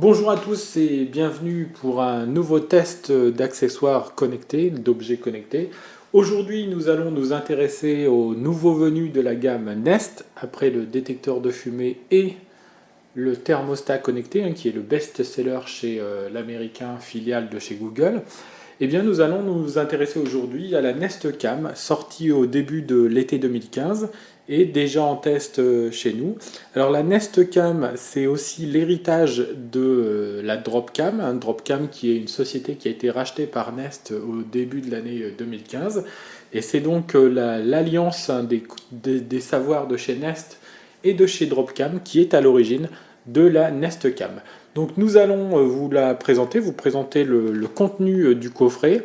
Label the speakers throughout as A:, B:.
A: Bonjour à tous et bienvenue pour un nouveau test d'accessoires connectés, d'objets connectés. Aujourd'hui, nous allons nous intéresser aux nouveaux venus de la gamme Nest, après le détecteur de fumée et le thermostat connecté, qui est le best-seller chez l'américain filiale de chez Google. Eh bien, nous allons nous intéresser aujourd'hui à la Nest Cam, sortie au début de l'été 2015 et déjà en test chez nous. Alors la Nest Cam, c'est aussi l'héritage de la Dropcam, Dropcam qui est une société qui a été rachetée par Nest au début de l'année 2015. Et c'est donc l'alliance des savoirs de chez Nest et de chez Dropcam qui est à l'origine de la Nest Cam. Donc nous allons vous présenter le contenu du coffret,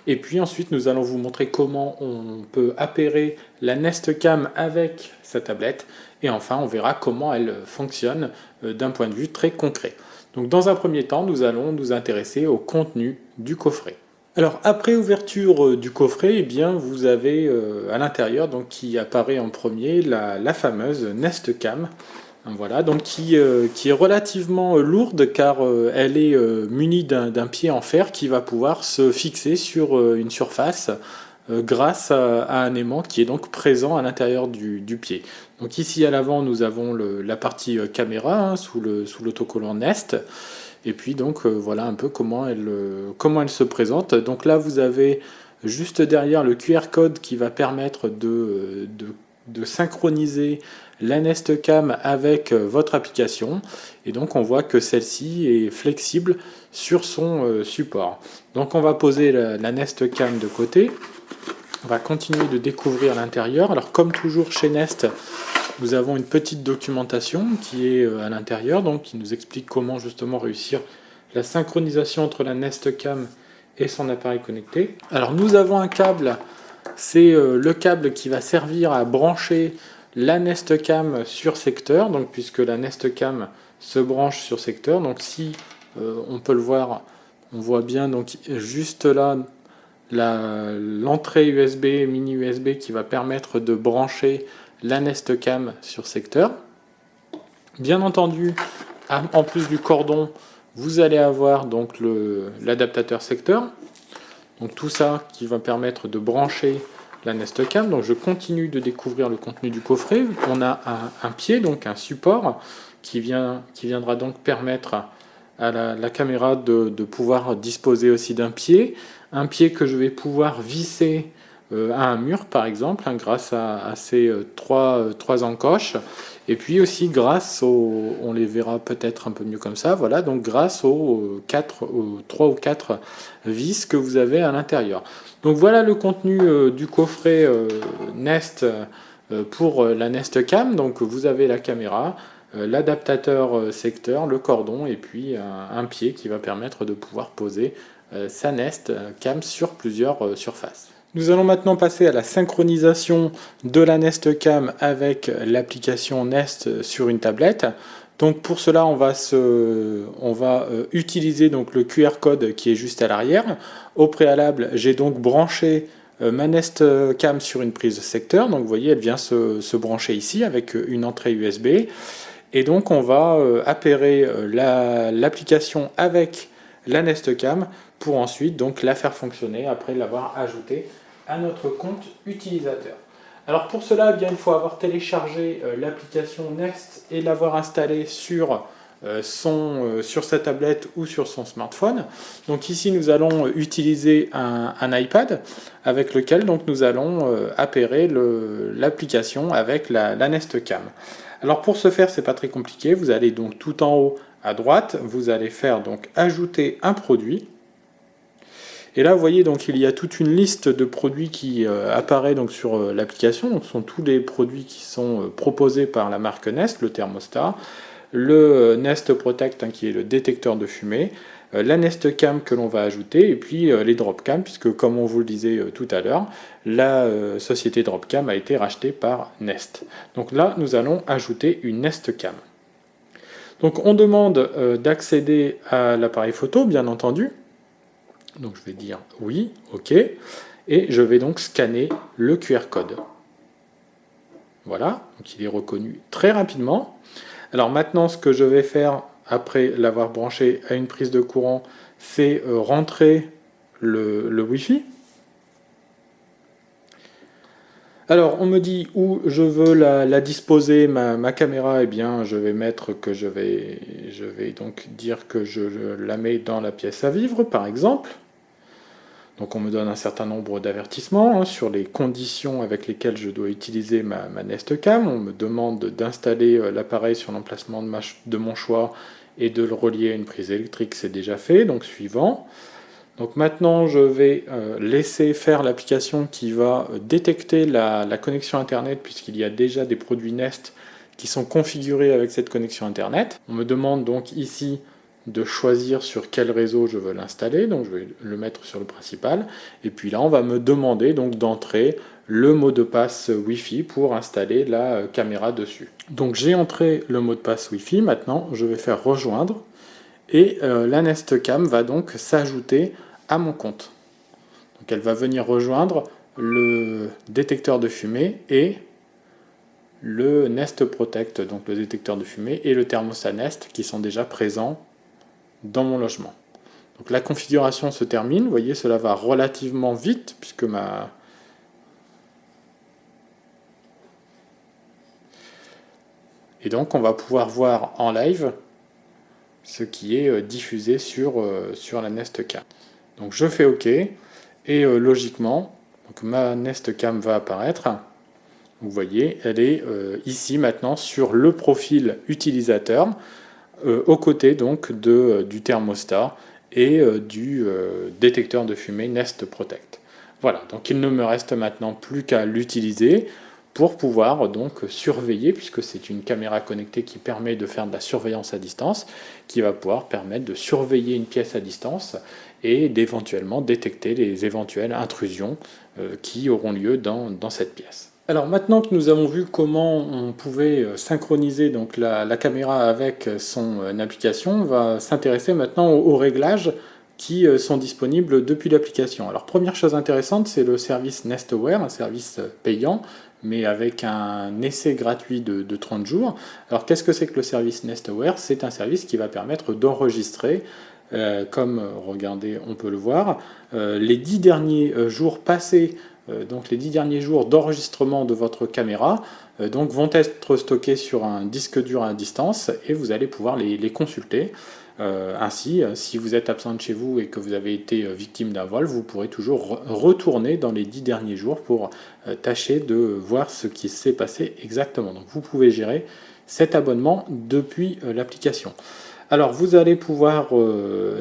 A: et puis ensuite nous allons vous montrer comment on peut appairer la Nest Cam avec sa tablette, et enfin on verra comment elle fonctionne d'un point de vue très concret. Donc dans un premier temps, nous allons nous intéresser au contenu du coffret. Alors après ouverture du coffret, eh bien, vous avez à l'intérieur donc qui apparaît en premier la fameuse Nest Cam. Voilà, donc qui est relativement lourde car elle est munie d'un pied en fer qui va pouvoir se fixer sur une surface grâce à un aimant qui est donc présent à l'intérieur du pied. Donc ici à l'avant nous avons la partie caméra sous l'autocollant Nest. Et puis donc voilà un peu comment elle se présente. Donc là vous avez juste derrière le QR code qui va permettre de synchroniser la Nest Cam avec votre application, et donc on voit que celle-ci est flexible sur son support. Donc on va poser la Nest Cam de côté, on va continuer de découvrir l'intérieur. Alors comme toujours chez Nest, nous avons une petite documentation qui est à l'intérieur, donc qui nous explique comment justement réussir la synchronisation entre la Nest Cam et son appareil connecté. Alors nous avons un câble, c'est le câble qui va servir à brancher la Nest Cam sur secteur, donc puisque la Nest Cam se branche sur secteur. Donc si on peut le voir, on voit bien donc juste là l'entrée USB, mini USB qui va permettre de brancher la Nest Cam sur secteur. Bien entendu, en plus du cordon, vous allez avoir donc l'adaptateur secteur. Donc tout ça qui va permettre de brancher la Nest Cam. Donc je continue de découvrir le contenu du coffret. On a un pied, donc un support, qui viendra donc permettre à la caméra de pouvoir disposer aussi d'un pied. Un pied que je vais pouvoir visser à un mur par exemple, grâce à ces trois encoches. Et puis aussi grâce on les verra peut-être un peu mieux comme ça, voilà, donc grâce aux 3 ou 4 vis que vous avez à l'intérieur. Donc voilà le contenu du coffret Nest pour la Nest Cam. Donc vous avez la caméra, l'adaptateur secteur, le cordon et puis un pied qui va permettre de pouvoir poser sa Nest Cam sur plusieurs surfaces. Nous allons maintenant passer à la synchronisation de la Nest Cam avec l'application Nest sur une tablette. Donc pour cela, on va utiliser donc le QR code qui est juste à l'arrière. Au préalable, j'ai donc branché ma Nest Cam sur une prise secteur. Donc vous voyez, elle vient se brancher ici avec une entrée USB. Et donc on va appairer l'application avec la Nest Cam pour ensuite donc la faire fonctionner après l'avoir ajoutée à notre compte utilisateur. Alors pour cela, eh bien, il faut avoir téléchargé l'application Nest et l'avoir installée sur sa tablette ou sur son smartphone. Donc ici nous allons utiliser un iPad avec lequel donc, nous allons appairer l'application avec la Nest Cam. Alors pour ce faire, c'est pas très compliqué. Vous allez donc tout en haut à droite, vous allez faire donc ajouter un produit. Et là, vous voyez, donc il y a toute une liste de produits qui apparaît donc sur l'application. Donc, ce sont tous les produits qui sont proposés par la marque Nest, le thermostat, le Nest Protect, qui est le détecteur de fumée, la Nest Cam que l'on va ajouter, et puis les Dropcam, puisque comme on vous le disait tout à l'heure, la société Dropcam a été rachetée par Nest. Donc là, nous allons ajouter une Nest Cam. Donc on demande d'accéder à l'appareil photo, bien entendu. Donc je vais dire oui, ok, et je vais donc scanner le QR code. Voilà, donc il est reconnu très rapidement. Alors maintenant, ce que je vais faire, après l'avoir branché à une prise de courant, c'est rentrer le Wi-Fi. Alors, on me dit où je veux la disposer, ma caméra. Eh bien, je vais mettre que je vais donc dire que je la mets dans la pièce à vivre, par exemple. Donc, on me donne un certain nombre d'avertissements sur les conditions avec lesquelles je dois utiliser ma Nest Cam. On me demande d'installer l'appareil sur l'emplacement de mon choix et de le relier à une prise électrique. C'est déjà fait, donc suivant. Donc maintenant, je vais laisser faire l'application qui va détecter la connexion Internet, puisqu'il y a déjà des produits Nest qui sont configurés avec cette connexion Internet. On me demande donc ici de choisir sur quel réseau je veux l'installer, donc je vais le mettre sur le principal. Et puis là, on va me demander donc d'entrer le mot de passe Wi-Fi pour installer la caméra dessus. Donc j'ai entré le mot de passe Wi-Fi, maintenant je vais faire rejoindre. Et la Nest Cam va donc s'ajouter à mon compte. Donc elle va venir rejoindre le détecteur de fumée et le Nest Protect, donc le détecteur de fumée et le thermostat Nest qui sont déjà présents dans mon logement. Donc la configuration se termine, vous voyez cela va relativement vite puisque Et donc on va pouvoir voir en live ce qui est diffusé sur la Nest Cam. Donc je fais OK, et logiquement, donc ma Nest Cam va apparaître. Vous voyez, elle est ici maintenant sur le profil utilisateur, aux côtés donc du thermostat et du détecteur de fumée Nest Protect. Voilà, donc il ne me reste maintenant plus qu'à l'utiliser pour pouvoir donc surveiller, puisque c'est une caméra connectée qui permet de faire de la surveillance à distance, qui va pouvoir permettre de surveiller une pièce à distance et d'éventuellement détecter les éventuelles intrusions qui auront lieu dans cette pièce. Alors maintenant que nous avons vu comment on pouvait synchroniser donc la caméra avec son application, on va s'intéresser maintenant aux réglages qui sont disponibles depuis l'application. Alors première chose intéressante, c'est le service NestAware, un service payant, mais avec un essai gratuit de 30 jours. Alors qu'est-ce que c'est que le service NestAware? C'est un service qui va permettre d'enregistrer, comme regardez, on peut le voir, les 10 derniers jours passés, donc les 10 derniers jours d'enregistrement de votre caméra, donc vont être stockés sur un disque dur à distance et vous allez pouvoir les consulter. Ainsi, si vous êtes absent de chez vous et que vous avez été victime d'un vol, vous pourrez toujours retourner dans les 10 derniers jours pour tâcher de voir ce qui s'est passé exactement. Donc vous pouvez gérer cet abonnement depuis l'application. Alors vous allez pouvoir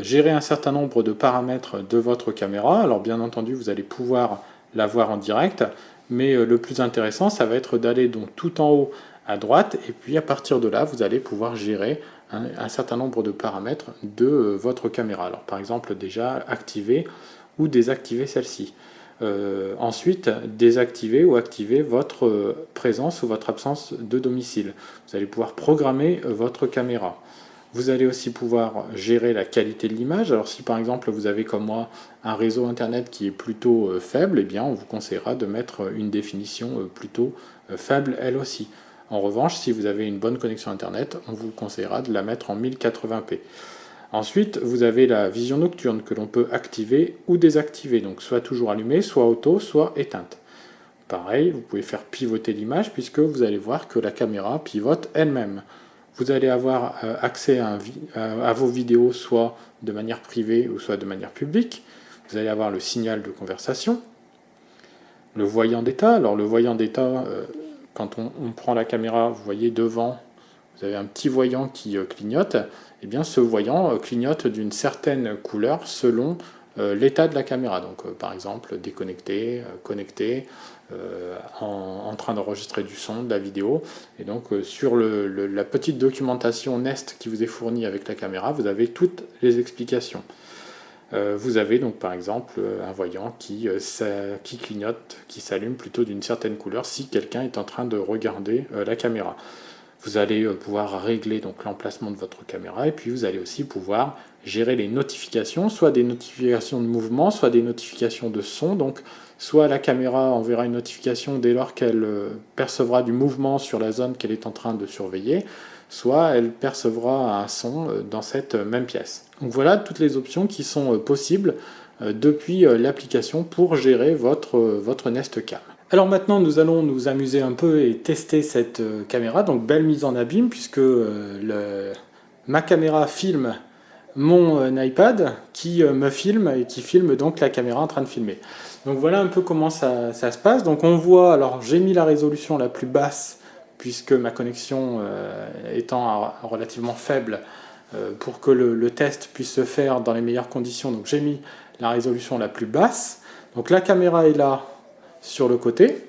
A: gérer un certain nombre de paramètres de votre caméra. Alors bien entendu, vous allez pouvoir la voir en direct, mais le plus intéressant, ça va être d'aller donc tout en haut à droite, et puis à partir de là, vous allez pouvoir gérer un certain nombre de paramètres de votre caméra. Alors par exemple, déjà activer ou désactiver celle-ci. Ensuite, désactiver ou activer votre présence ou votre absence de domicile. Vous allez pouvoir programmer votre caméra. Vous allez aussi pouvoir gérer la qualité de l'image. Alors si par exemple vous avez comme moi un réseau internet qui est plutôt faible, eh bien on vous conseillera de mettre une définition plutôt faible elle aussi. En revanche, si vous avez une bonne connexion internet, on vous conseillera de la mettre en 1080p. Ensuite, vous avez la vision nocturne que l'on peut activer ou désactiver, donc soit toujours allumée, soit auto, soit éteinte. Pareil, vous pouvez faire pivoter l'image puisque vous allez voir que la caméra pivote elle-même. Vous allez avoir accès à vos vidéos soit de manière privée ou soit de manière publique. Vous allez avoir le signal de conversation, le voyant d'état. Alors le voyant d'état, quand on prend la caméra, vous voyez devant, vous avez un petit voyant qui clignote. Et bien ce voyant clignote d'une certaine couleur selon l'état de la caméra. Donc par exemple déconnecté, connecté, en train d'enregistrer du son, de la vidéo. Et donc sur la petite documentation Nest qui vous est fournie avec la caméra, vous avez toutes les explications. Vous avez donc par exemple un voyant qui clignote, qui s'allume plutôt d'une certaine couleur si quelqu'un est en train de regarder la caméra. Vous allez pouvoir régler donc l'emplacement de votre caméra et puis vous allez aussi pouvoir gérer les notifications, soit des notifications de mouvement, soit des notifications de son. Donc soit la caméra enverra une notification dès lors qu'elle percevra du mouvement sur la zone qu'elle est en train de surveiller, soit elle percevra un son dans cette même pièce. Donc voilà toutes les options qui sont possibles depuis l'application pour gérer votre Nest Cam. Alors maintenant nous allons nous amuser un peu et tester cette caméra, donc belle mise en abîme puisque ma caméra filme mon iPad qui me filme et qui filme donc la caméra en train de filmer. Donc voilà un peu comment ça se passe. Donc on voit, alors j'ai mis la résolution la plus basse puisque ma connexion étant relativement faible pour que le test puisse se faire dans les meilleures conditions. Donc j'ai mis la résolution la plus basse. Donc la caméra est là sur le côté.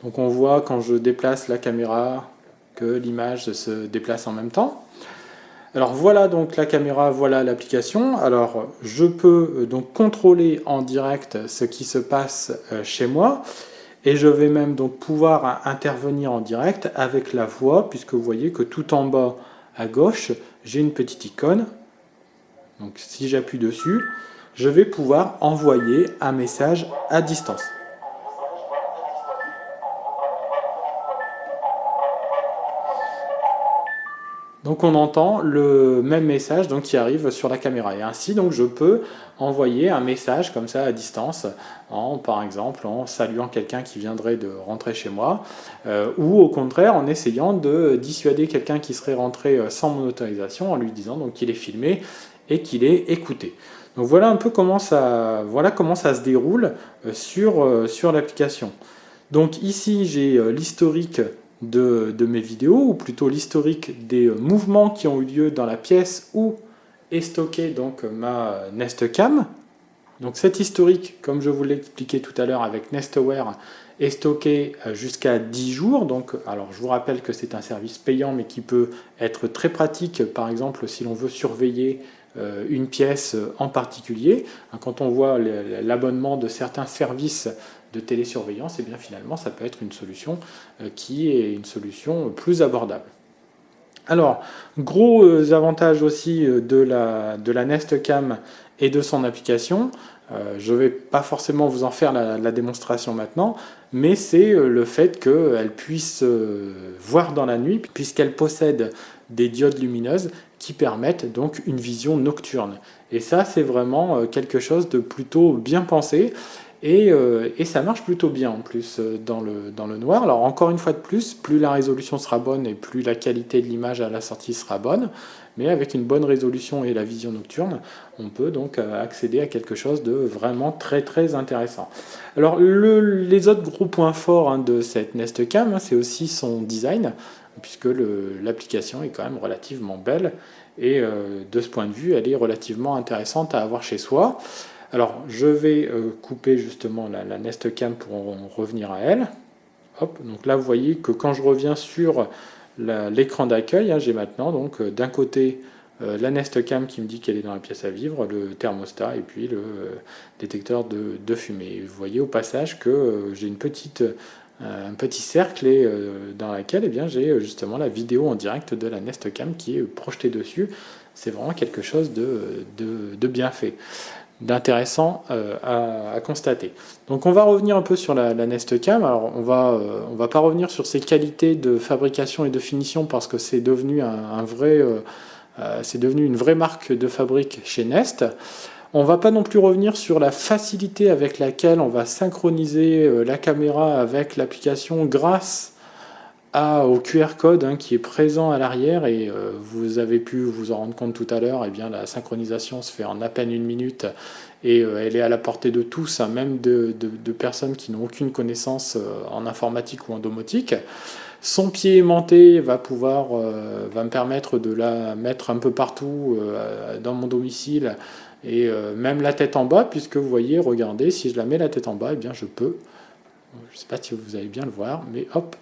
A: Donc on voit quand je déplace la caméra que l'image se déplace en même temps. Alors voilà donc la caméra, voilà l'application. Alors je peux donc contrôler en direct ce qui se passe chez moi et je vais même donc pouvoir intervenir en direct avec la voix puisque vous voyez que tout en bas à gauche j'ai une petite icône. Donc si j'appuie dessus, je vais pouvoir envoyer un message à distance. Donc on entend le même message donc, qui arrive sur la caméra. Et ainsi donc je peux envoyer un message comme ça à distance, par exemple en saluant quelqu'un qui viendrait de rentrer chez moi, ou au contraire en essayant de dissuader quelqu'un qui serait rentré sans mon autorisation en lui disant donc qu'il est filmé et qu'il est écouté. Donc voilà un peu comment ça se déroule sur l'application. Donc ici j'ai l'historique de mes vidéos, ou plutôt l'historique des mouvements qui ont eu lieu dans la pièce où est stocké donc ma Nest Cam. Donc cet historique, comme je vous l'ai expliqué tout à l'heure avec NestAware, est stocké jusqu'à 10 jours. Donc, alors je vous rappelle que c'est un service payant mais qui peut être très pratique, par exemple si l'on veut surveiller une pièce en particulier. Quand on voit l'abonnement de certains services de télésurveillance, et bien finalement ça peut être une solution qui est une solution plus abordable. Alors, gros avantage aussi de la Nest Cam et de son application. Je ne vais pas forcément vous en faire la démonstration maintenant, mais c'est le fait qu'elle puisse voir dans la nuit, puisqu'elle possède des diodes lumineuses qui permettent donc une vision nocturne. Et ça, c'est vraiment quelque chose de plutôt bien pensé. Et ça marche plutôt bien en plus dans le noir. Alors encore une fois de plus, plus la résolution sera bonne et plus la qualité de l'image à la sortie sera bonne. Mais avec une bonne résolution et la vision nocturne, on peut donc accéder à quelque chose de vraiment très très intéressant. Alors les autres gros points forts de cette Nest Cam, c'est aussi son design, puisque l'application est quand même relativement belle. Et de ce point de vue, elle est relativement intéressante à avoir chez soi. Alors, je vais couper justement la Nest Cam pour en revenir à elle. Hop, donc là, vous voyez que quand je reviens sur l'écran d'accueil, j'ai maintenant donc d'un côté la Nest Cam qui me dit qu'elle est dans la pièce à vivre, le thermostat et puis le détecteur de fumée. Vous voyez au passage que j'ai un petit cercle dans lequel j'ai justement la vidéo en direct de la Nest Cam qui est projetée dessus. C'est vraiment quelque chose de bien fait, d'intéressant à constater. Donc on va revenir un peu sur la Nest Cam. Alors on va pas revenir sur ses qualités de fabrication et de finition parce que c'est devenu c'est devenu une vraie marque de fabrique chez Nest. On va pas non plus revenir sur la facilité avec laquelle on va synchroniser la caméra avec l'application grâce au QR code qui est présent à l'arrière, et vous avez pu vous en rendre compte tout à l'heure, la synchronisation se fait en à peine 1 minute et elle est à la portée de tous, même de personnes qui n'ont aucune connaissance en informatique ou en domotique. Son pied aimanté va me permettre de la mettre un peu partout dans mon domicile, et même la tête en bas, puisque vous voyez, regardez, si je la mets la tête en bas, je peux, je ne sais pas si vous allez bien le voir, mais hop,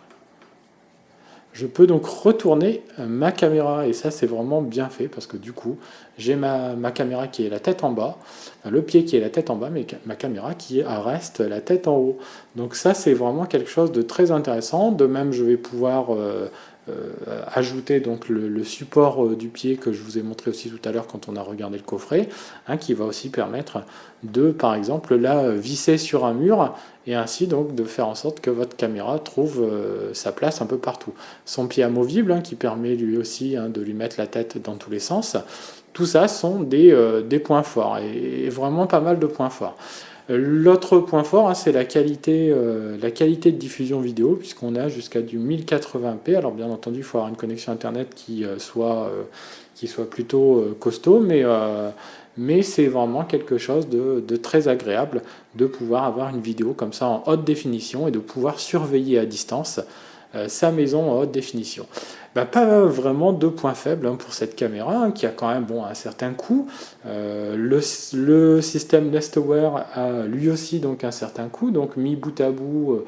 A: je peux donc retourner ma caméra, et ça c'est vraiment bien fait parce que du coup j'ai ma caméra qui est la tête en bas, le pied qui est la tête en bas, mais ma caméra qui reste la tête en haut. Donc ça c'est vraiment quelque chose de très intéressant. De même je vais pouvoir ajouter donc le support du pied que je vous ai montré aussi tout à l'heure quand on a regardé le coffret, hein, qui va aussi permettre de, par exemple, la visser sur un mur et ainsi donc de faire en sorte que votre caméra trouve sa place un peu partout. Son pied amovible, hein, qui permet lui aussi, hein, de lui mettre la tête dans tous les sens. Tout ça sont des points forts et vraiment pas mal de points forts. L'autre point fort, hein, c'est la qualité de diffusion vidéo, puisqu'on a jusqu'à du 1080p. Alors bien entendu, il faut avoir une connexion Internet qui soit plutôt costaud, mais c'est vraiment quelque chose de très agréable de pouvoir avoir une vidéo comme ça en haute définition et de pouvoir surveiller à distance sa maison en haute définition. Pas vraiment de points faibles, hein, pour cette caméra, hein, qui a quand même un certain coût. Le système Nestaware a lui aussi donc un certain coût, donc mis bout à bout,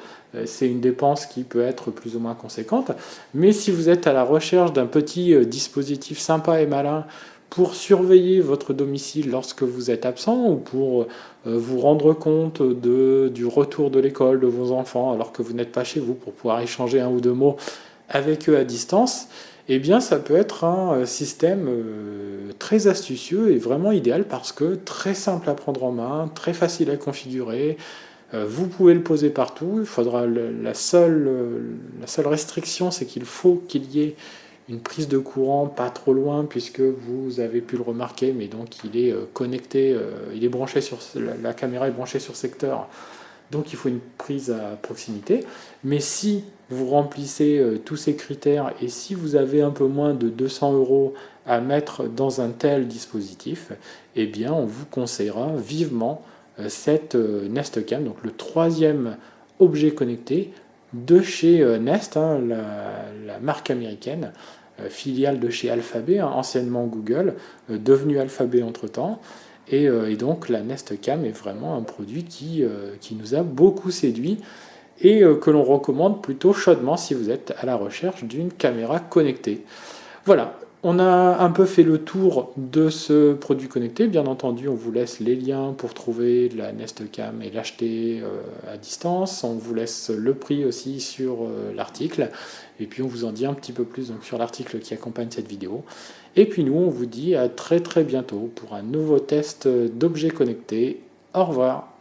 A: c'est une dépense qui peut être plus ou moins conséquente. Mais si vous êtes à la recherche d'un petit dispositif sympa et malin pour surveiller votre domicile lorsque vous êtes absent ou pour vous rendre compte du retour de l'école de vos enfants alors que vous n'êtes pas chez vous, pour pouvoir échanger un ou deux mots avec eux à distance, eh bien ça peut être un système très astucieux et vraiment idéal parce que très simple à prendre en main, très facile à configurer. Vous pouvez le poser partout. Il faudra la seule restriction, c'est qu'il faut qu'il y ait une prise de courant pas trop loin, puisque vous avez pu le remarquer, mais donc il est connecté, il est branché sur la caméra est branchée sur secteur. Donc il faut une prise à proximité. Mais si vous remplissez tous ces critères et si vous avez un peu moins de 200 € à mettre dans un tel dispositif, eh bien on vous conseillera vivement cette Nest Cam, donc le troisième objet connecté de chez Nest, hein, la marque américaine, filiale de chez Alphabet, hein, anciennement Google, devenu Alphabet entre-temps. Et donc la Nest Cam est vraiment un produit qui nous a beaucoup séduit et que l'on recommande plutôt chaudement si vous êtes à la recherche d'une caméra connectée. Voilà, on a un peu fait le tour de ce produit connecté. Bien entendu, on vous laisse les liens pour trouver la Nest Cam et l'acheter à distance. On vous laisse le prix aussi sur l'article. Et puis on vous en dit un petit peu plus donc, sur l'article qui accompagne cette vidéo. Et puis nous, on vous dit à très très bientôt pour un nouveau test d'objets connectés. Au revoir.